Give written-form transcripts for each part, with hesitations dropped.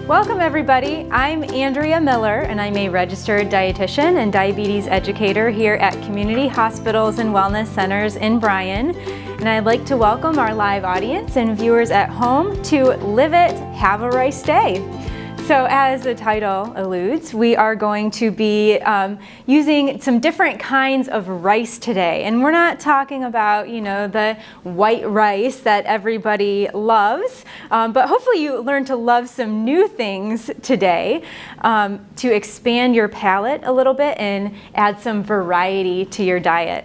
Welcome everybody, I'm Andrea Miller and I'm a registered dietitian and diabetes educator here at Community Hospitals and Wellness Centers in Bryan. And I'd like to welcome our live audience and viewers at home to Live It, Have a Rice Day. So as the title alludes, we are going to be using some different kinds of rice today. And we're not talking about, the white rice that everybody loves, but hopefully you learn to love some new things today to expand your palate a little bit and add some variety to your diet.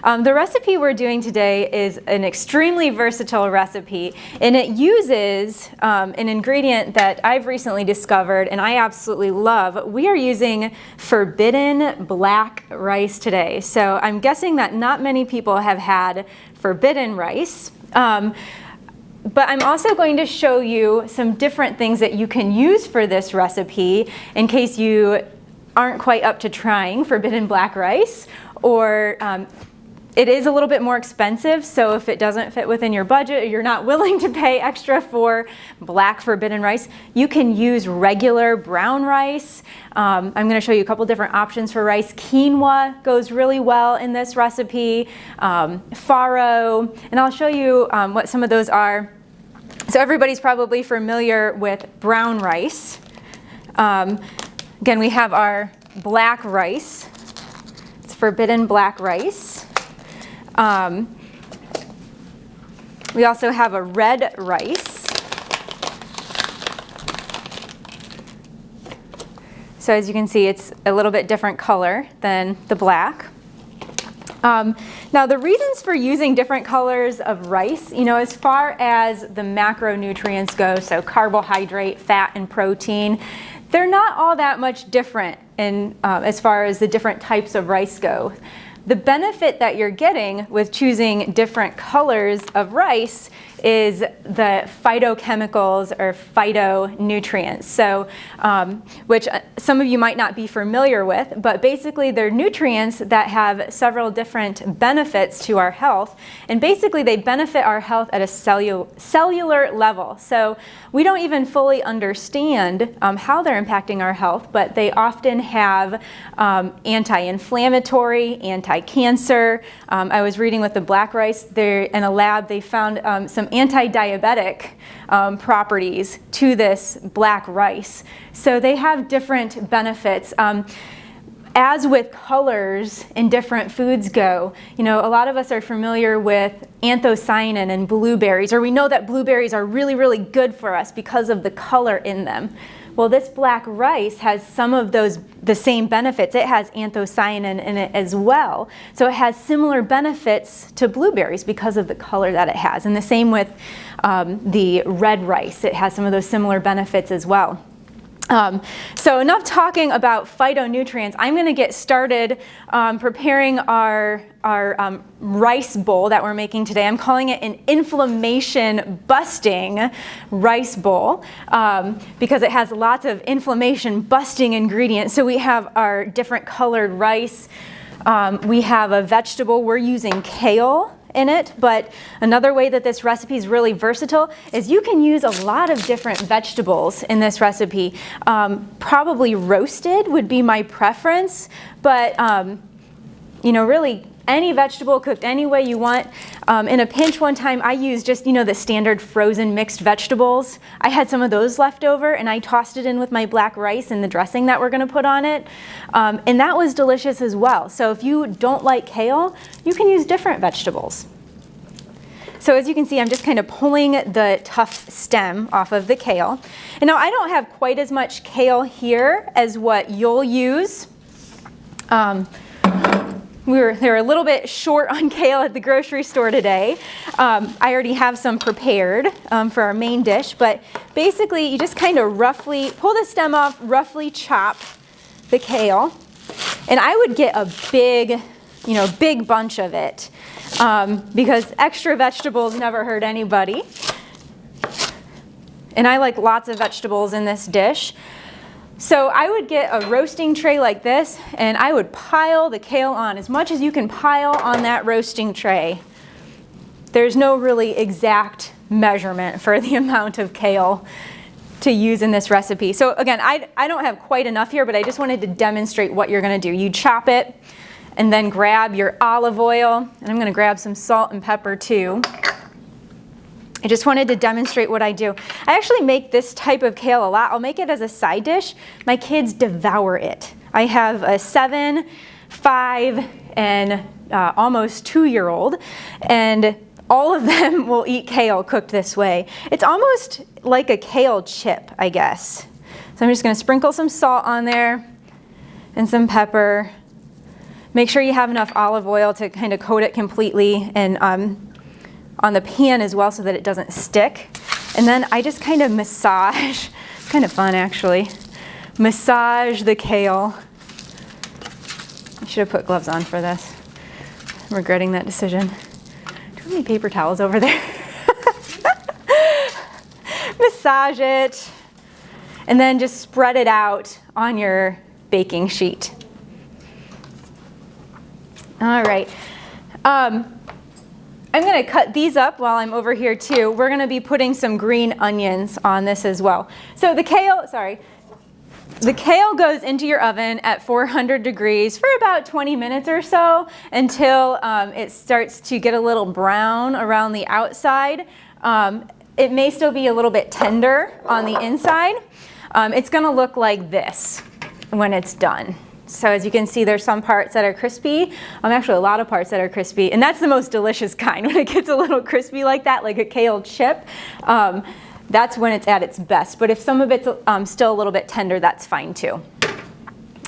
The recipe we're doing today is an extremely versatile recipe, and it uses an ingredient that I've recently discovered and I absolutely love. We are using forbidden black rice today. So I'm guessing that not many people have had forbidden rice. But I'm also going to show you some different things that you can use for this recipe in case you aren't quite up to trying forbidden black rice, or it is a little bit more expensive, so if it doesn't fit within your budget or you're not willing to pay extra for black forbidden rice, you can use regular brown rice. I'm going to show you a couple different options for rice. Quinoa goes really well in this recipe, farro, and I'll show you what some of those are. So everybody's probably familiar with brown rice. Again, we have our black rice. It's forbidden black rice. We also have a red rice. So as you can see, it's a little bit different color than the black. Now the reasons for using different colors of rice, as far as the macronutrients go, so carbohydrate, fat, and protein, they're not all that much different in, as far as the different types of rice go. The benefit that you're getting with choosing different colors of rice is the phytochemicals or phytonutrients, so which some of you might not be familiar with, but basically they're nutrients that have several different benefits to our health, and basically they benefit our health at a cellular level. So we don't even fully understand how they're impacting our health, but they often have anti-inflammatory, anti-cancer. I was reading with the black rice, there in a lab they found some anti-diabetic properties to this black rice. So they have different benefits. As with colors in different foods go, a lot of us are familiar with anthocyanin in blueberries, or we know that blueberries are really, really good for us because of the color in them. Well, this black rice has some of the same benefits. It has anthocyanin in it as well. So it has similar benefits to blueberries because of the color that it has. And the same with the red rice. It has some of those similar benefits as well. So enough talking about phytonutrients. I'm going to get started preparing our rice bowl that we're making today. I'm calling it an inflammation busting rice bowl because it has lots of inflammation busting ingredients. So we have our different colored rice. We have a vegetable. We're using kale in it, but another way that this recipe is really versatile is you can use a lot of different vegetables in this recipe. Probably roasted would be my preference, but really any vegetable cooked any way you want. In a pinch one time I used just the standard frozen mixed vegetables. I had some of those left over and I tossed it in with my black rice and the dressing that we're going to put on it, and that was delicious as well. So if you don't like kale, you can use different vegetables. So as you can see, I'm just kind of pulling the tough stem off of the kale. And now I don't have quite as much kale here as what you'll use. They were a little bit short on kale at the grocery store today. I already have some prepared for our main dish, but basically you just kind of roughly pull the stem off, roughly chop the kale, and I would get a big bunch of it because extra vegetables never hurt anybody. And I like lots of vegetables in this dish. So I would get a roasting tray like this, and I would pile the kale on as much as you can pile on that roasting tray. There's no really exact measurement for the amount of kale to use in this recipe. So again, I don't have quite enough here, but I just wanted to demonstrate what you're gonna do. You chop it and then grab your olive oil, and I'm gonna grab some salt and pepper too. I just wanted to demonstrate what I do. I actually make this type of kale a lot. I'll make it as a side dish. My kids devour it. I have a 7, 5, and almost 2-year-old, and all of them will eat kale cooked this way. It's almost like a kale chip, I guess. So I'm just gonna sprinkle some salt on there and some pepper. Make sure you have enough olive oil to kind of coat it completely, and on the pan as well so that it doesn't stick. And then I just kind of massage, it's kind of fun actually, massage the kale. I should have put gloves on for this. I'm regretting that decision. Do you have any paper towels over there? Massage it, and then just spread it out on your baking sheet. All right. I'm going to cut these up while I'm over here too. We're going to be putting some green onions on this as well. So the kale goes into your oven at 400 degrees for about 20 minutes or so until it starts to get a little brown around the outside. It may still be a little bit tender on the inside. It's going to look like this when it's done. So as you can see, there's some parts that are crispy. Actually, a lot of parts that are crispy, and that's the most delicious kind. When it gets a little crispy like that, like a kale chip, that's when it's at its best. But if some of it's still a little bit tender, that's fine too.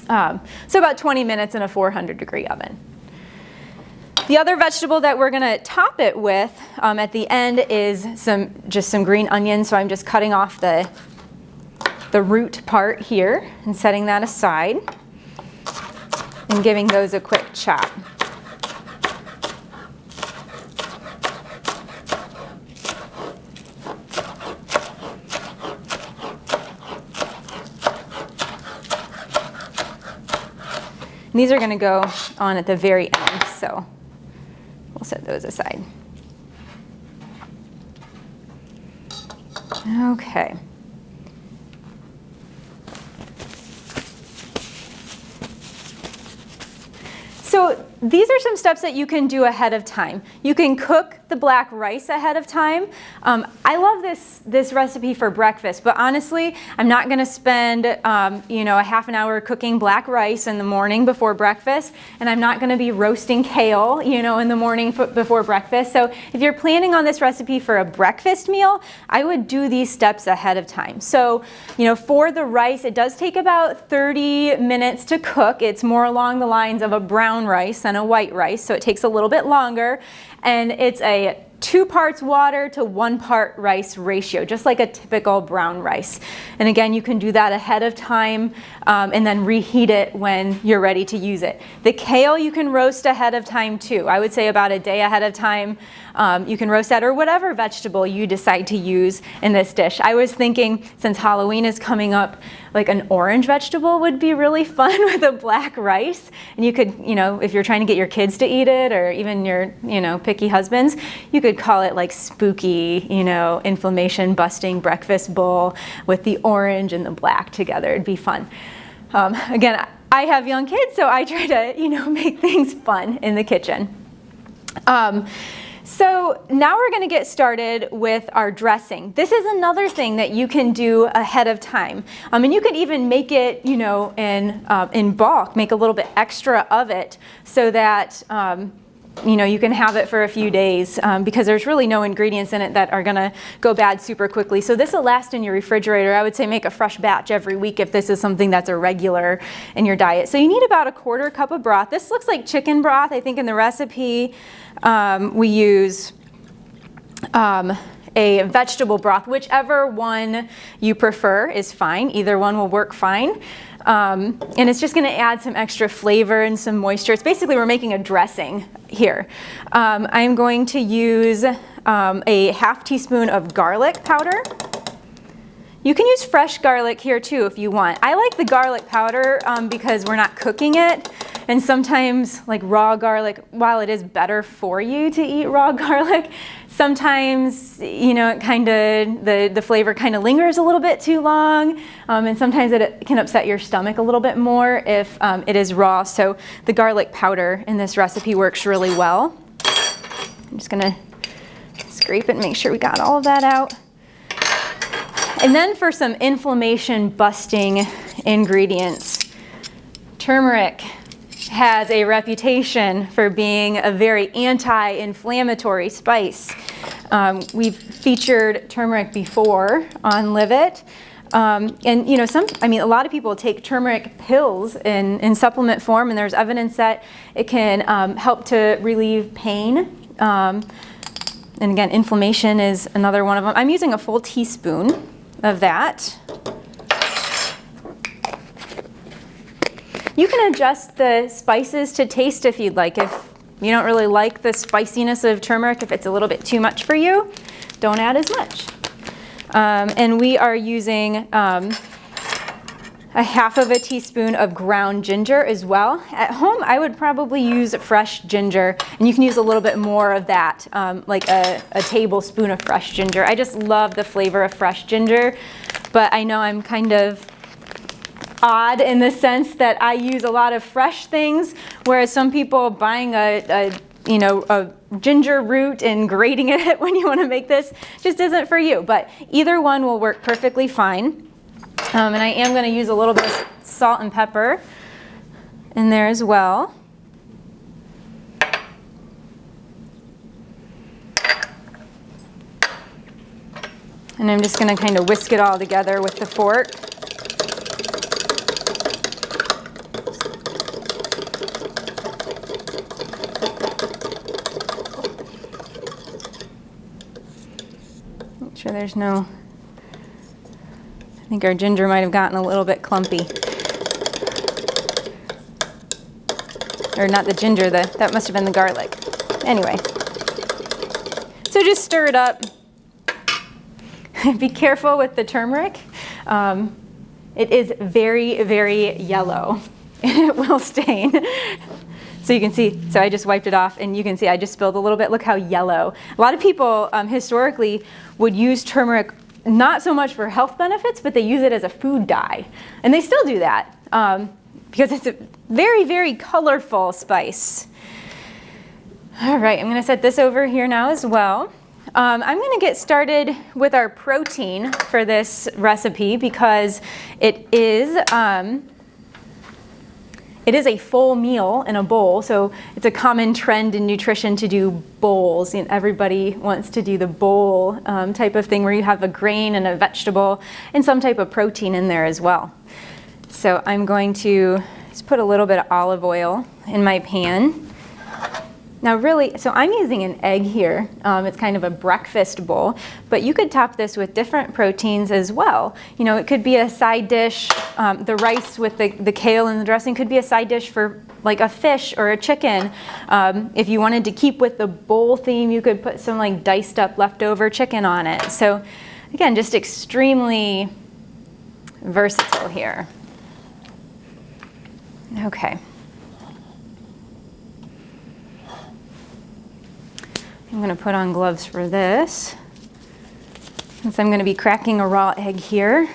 So about 20 minutes in a 400-degree oven. The other vegetable that we're going to top it with at the end is just some green onions. So I'm just cutting off the root part here and setting that aside, and giving those a quick chop. And these are going to go on at the very end, so we'll set those aside. Okay. So these are some steps that you can do ahead of time. You can cook the black rice ahead of time. I love this recipe for breakfast, but honestly, I'm not going to spend a half an hour cooking black rice in the morning before breakfast, and I'm not going to be roasting kale, in the morning before breakfast. So if you're planning on this recipe for a breakfast meal, I would do these steps ahead of time. So, for the rice, it does take about 30 minutes to cook. It's more along the lines of a brown rice than a white rice, so it takes a little bit longer, and it's a 2 parts water to 1 part rice ratio, just like a typical brown rice. And again, you can do that ahead of time and then reheat it when you're ready to use it. The kale you can roast ahead of time too. I would say about a day ahead of time. You can roast that, or whatever vegetable you decide to use in this dish. I was thinking, since Halloween is coming up, like an orange vegetable would be really fun with a black rice. And you could, if you're trying to get your kids to eat it, or even your, picky husbands, you could call it like spooky, inflammation busting breakfast bowl with the orange and the black together. It'd be fun. Again, I have young kids, so I try to, make things fun in the kitchen. So now we're going to get started with our dressing. This is another thing that you can do ahead of time. And you could even make it, in bulk, make a little bit extra of it so that, you can have it for a few days because there's really no ingredients in it that are going to go bad super quickly. So this will last in your refrigerator. I would say make a fresh batch every week if this is something that's a regular in your diet. So you need about a 1/4 cup of broth. This looks like chicken broth. I think in the recipe we use a vegetable broth. Whichever one you prefer is fine. Either one will work fine. And it's just going to add some extra flavor and some moisture. It's basically, we're making a dressing here. I'm going to use a 1/2 teaspoon of garlic powder. You can use fresh garlic here too if you want. I like the garlic powder because we're not cooking it. And sometimes like raw garlic, while it is better for you to eat raw garlic, sometimes, you know, it kind of, the flavor kind of lingers a little bit too long. And sometimes it can upset your stomach a little bit more if it is raw. So the garlic powder in this recipe works really well. I'm just gonna scrape it and make sure we got all of that out. And then for some inflammation busting ingredients, turmeric has a reputation for being a very anti-inflammatory spice. We've featured turmeric before on Live It. And you know, a lot of people take turmeric pills in supplement form, and there's evidence that it can help to relieve pain. And again, inflammation is another one of them. I'm using a full teaspoon of that. You can adjust the spices to taste if you'd like. If you don't really like the spiciness of turmeric, if it's a little bit too much for you, don't add as much. And we are using a half of a teaspoon of ground ginger as well. At home, I would probably use fresh ginger, and you can use a little bit more of that, like a tablespoon of fresh ginger. I just love the flavor of fresh ginger, but I know I'm kind of odd in the sense that I use a lot of fresh things, whereas some people buying a ginger root and grating it when you want to make this just isn't for you. But either one will work perfectly fine. And I am going to use a little bit of salt and pepper in there as well. And I'm just going to kind of whisk it all together with the fork. Make sure there's no... I think our ginger might have gotten a little bit clumpy. Or not the ginger, that must have been the garlic. Anyway, so just stir it up. Be careful with the turmeric. It is very, very yellow, and it will stain. So you can see, so I just wiped it off, and you can see I just spilled a little bit. Look how yellow. A lot of people historically would use turmeric not so much for health benefits, but they use it as a food dye. And they still do that because it's a very, very colorful spice. All right, I'm going to set this over here now as well. I'm going to get started with our protein for this recipe because it is a full meal in a bowl, so it's a common trend in nutrition to do bowls. And everybody wants to do the bowl type of thing where you have a grain and a vegetable and some type of protein in there as well. So I'm going to just put a little bit of olive oil in my pan. Now really, so I'm using an egg here. It's kind of a breakfast bowl, but you could top this with different proteins as well. You know, it could be a side dish. The rice with the kale and the dressing could be a side dish for like a fish or a chicken. If you wanted to keep with the bowl theme, you could put some like diced up leftover chicken on it. So again, just extremely versatile here. Okay. I'm going to put on gloves for this, since I'm going to be cracking a raw egg here.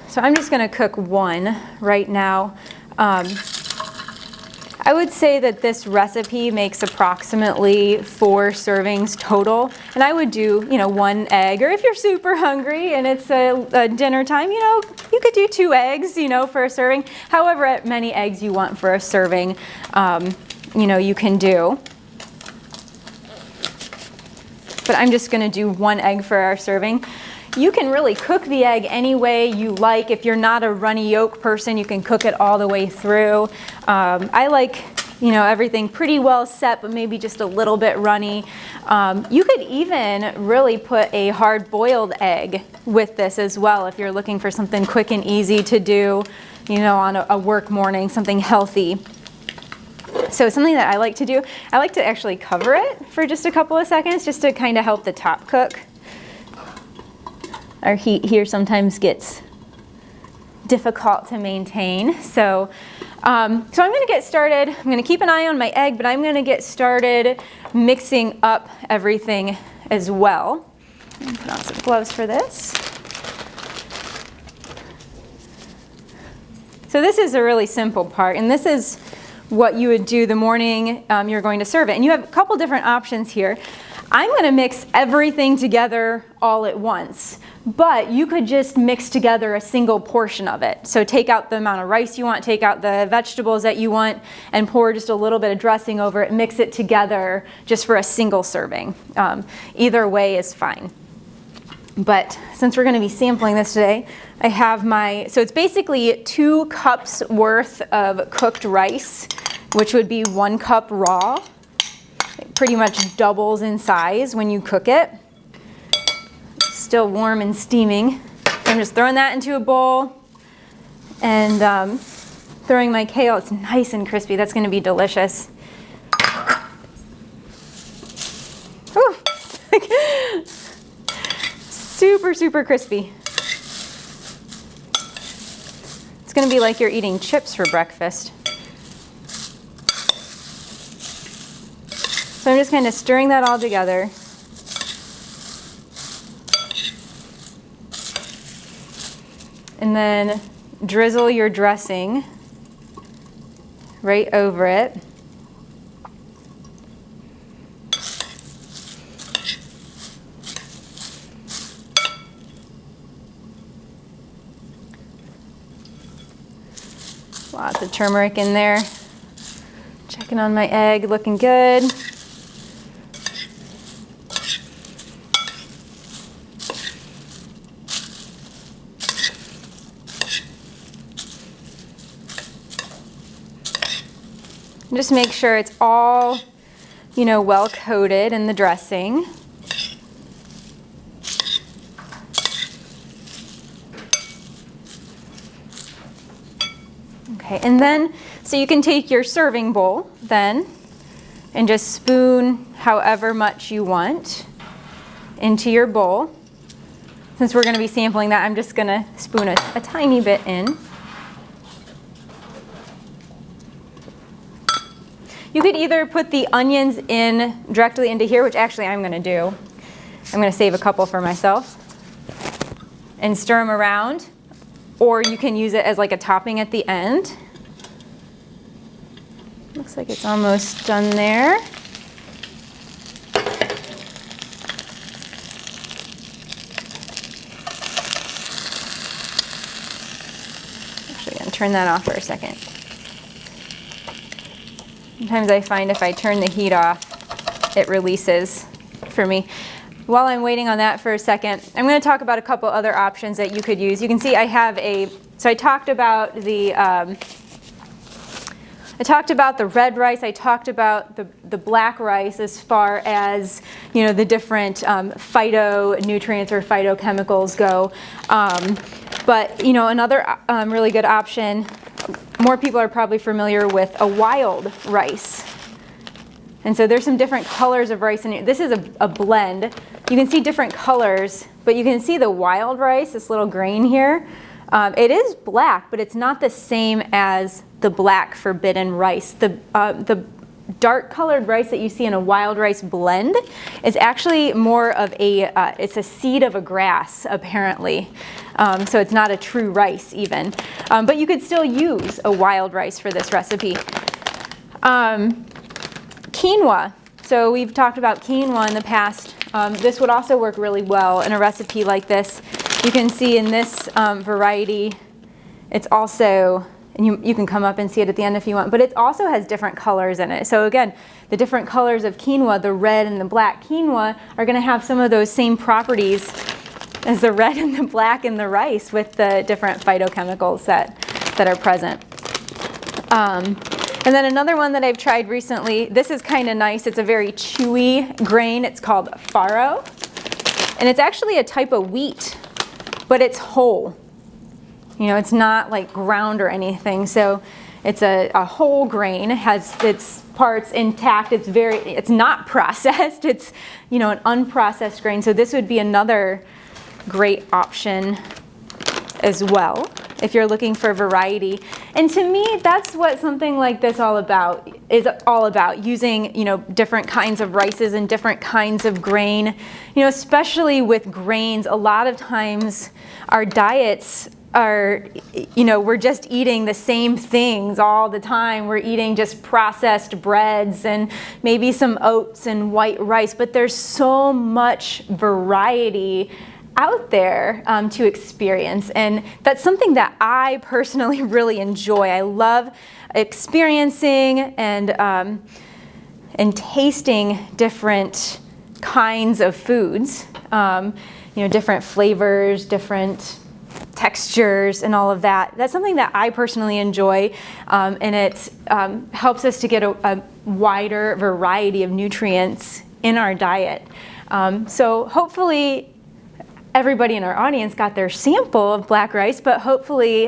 So I'm just going to cook one right now. I would say that this recipe makes approximately 4 servings total, and I would do, you know, 1 egg, or if you're super hungry and it's a dinner time, you know, you could do 2 eggs, you know, for a serving. However many eggs you want for a serving, you know, you can do. But I'm just going to do 1 egg for our serving. You can really cook the egg any way you like. If you're not a runny yolk person, you can cook it all the way through. I like, you know, everything pretty well set, but maybe just a little bit runny. You could even really put a hard-boiled egg with this as well if you're looking for something quick and easy to do, you know, on a work morning, something healthy. So something that I like to do, I like to actually cover it for just a couple of seconds just to kind of help the top cook. Our heat here sometimes gets difficult to maintain. So I'm going to get started. I'm going to keep an eye on my egg, but I'm going to get started mixing up everything as well. Put on some gloves for this. So this is a really simple part, and this is what you would do the morning you're going to serve it. And you have a couple different options here. I'm going to mix everything together all at once, but you could just mix together a single portion of it. So take out the amount of rice you want, take out the vegetables that you want, and pour just a little bit of dressing over it, mix it together just for a single serving. Either way is fine. But since we're going to be sampling this today, I have so it's basically 2 cups worth of cooked rice, which would be 1 cup raw. It pretty much doubles in size when you cook it. Still warm and steaming. I'm just throwing that into a bowl and throwing my kale. It's nice and crispy. That's going to be delicious. Whew. Super, super crispy. It's going to be like you're eating chips for breakfast. So I'm just kind of stirring that all together. And then drizzle your dressing right over it. Lots of turmeric in there. Checking on my egg, looking good. Just make sure it's all, well coated in the dressing. Okay, and then, so you can take your serving bowl then and just spoon however much you want into your bowl. Since we're going to be sampling that, I'm just going to spoon a tiny bit in. You could either put the onions in directly into here, which actually I'm going to do. I'm going to save a couple for myself and stir them around, or you can use it as like a topping at the end. Looks like it's almost done there. Actually, I'm going to turn that off for a second. Sometimes I find if I turn the heat off, it releases for me. While I'm waiting on that for a second, I'm going to talk about a couple other options that you could use. You can see I have so I talked about the red rice. I talked about the black rice as far as the different phytonutrients or phytochemicals go. But another really good option. More people are probably familiar with a wild rice. And so there's some different colors of rice in here. This is a blend. You can see different colors, but you can see the wild rice, this little grain here. It is black, but it's not the same as the black forbidden rice. The dark colored rice that you see in a wild rice blend is actually more of it's a seed of a grass, apparently. So it's not a true rice even. But you could still use a wild rice for this recipe. Quinoa. So we've talked about quinoa in the past. This would also work really well in a recipe like this. You can see in this variety, it's also, and you can come up and see it at the end if you want, but it also has different colors in it. So again, the different colors of quinoa, the red and the black quinoa, are going to have some of those same properties as the red and the black in the rice with the different phytochemicals that are present. And then another one that I've tried recently, this is kind of nice. It's a very chewy grain. It's called farro. And it's actually a type of wheat, but it's whole. It's not like ground or anything. So It's a whole grain. It has its parts intact. It's not processed. It's, you know, an unprocessed grain. So this would be another great option as well if you're looking for variety. And to me, that's what something like this is all about, using, you know, different kinds of rices and different kinds of grain. You know, especially with grains, a lot of times our diets are, you know, we're just eating the same things all the time. We're eating just processed breads and maybe some oats and white rice, but there's so much variety out there to experience, and that's something that I personally really enjoy. I love experiencing and tasting different kinds of foods, you know, different flavors, different textures, and all of that. That's something that I personally enjoy, and it helps us to get a wider variety of nutrients in our diet. So hopefully everybody in our audience got their sample of black rice, but hopefully,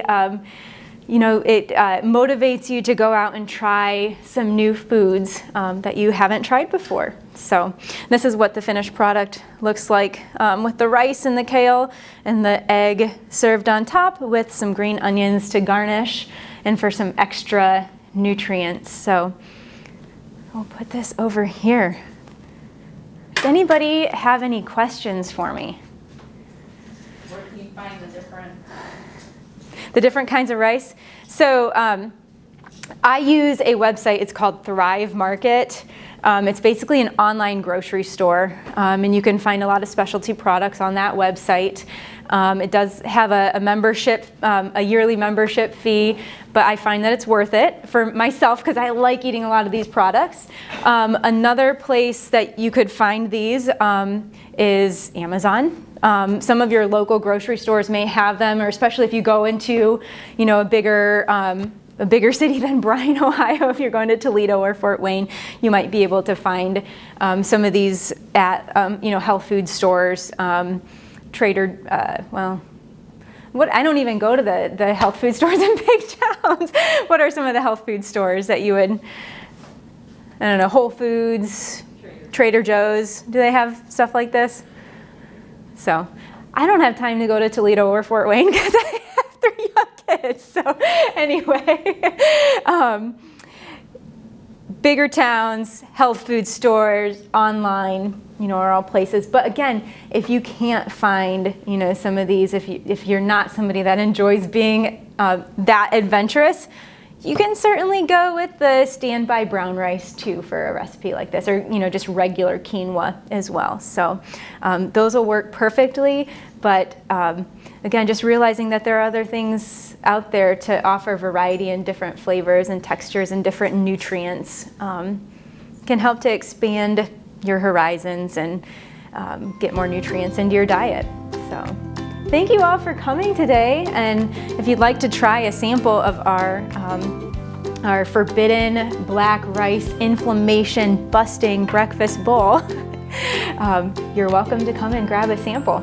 you know, it motivates you to go out and try some new foods that you haven't tried before. So this is what the finished product looks like, with the rice and the kale and the egg served on top with some green onions to garnish and for some extra nutrients. So I'll put this over here. Does anybody have any questions for me? Where can you find the different kinds of rice? So I use a website. It's called Thrive Market. It's basically an online grocery store, and you can find a lot of specialty products on that website. It does have a membership, a yearly membership fee, but I find that it's worth it for myself because I like eating a lot of these products. Another place that you could find these is Amazon. Some of your local grocery stores may have them, or especially if you go into, you know, a bigger city than Bryan, Ohio. If you're going to Toledo or Fort Wayne, you might be able to find some of these at you know, health food stores, I don't even go to the health food stores in big towns. What are some of the health food stores that you would, I don't know, Whole Foods, Trader Joe's? Do they have stuff like this? So I don't have time to go to Toledo or Fort Wayne because I have 3 young kids. So anyway, bigger towns, health food stores, online, you know, are all places. But again, if you can't find, you know, some of these, if you're not somebody that enjoys being that adventurous, you can certainly go with the standby brown rice too for a recipe like this, or, you know, just regular quinoa as well. So those will work perfectly. But again, just realizing that there are other things out there to offer variety and different flavors and textures and different nutrients can help to expand your horizons and get more nutrients into your diet. So thank you all for coming today. And if you'd like to try a sample of our forbidden black rice inflammation busting breakfast bowl, you're welcome to come and grab a sample.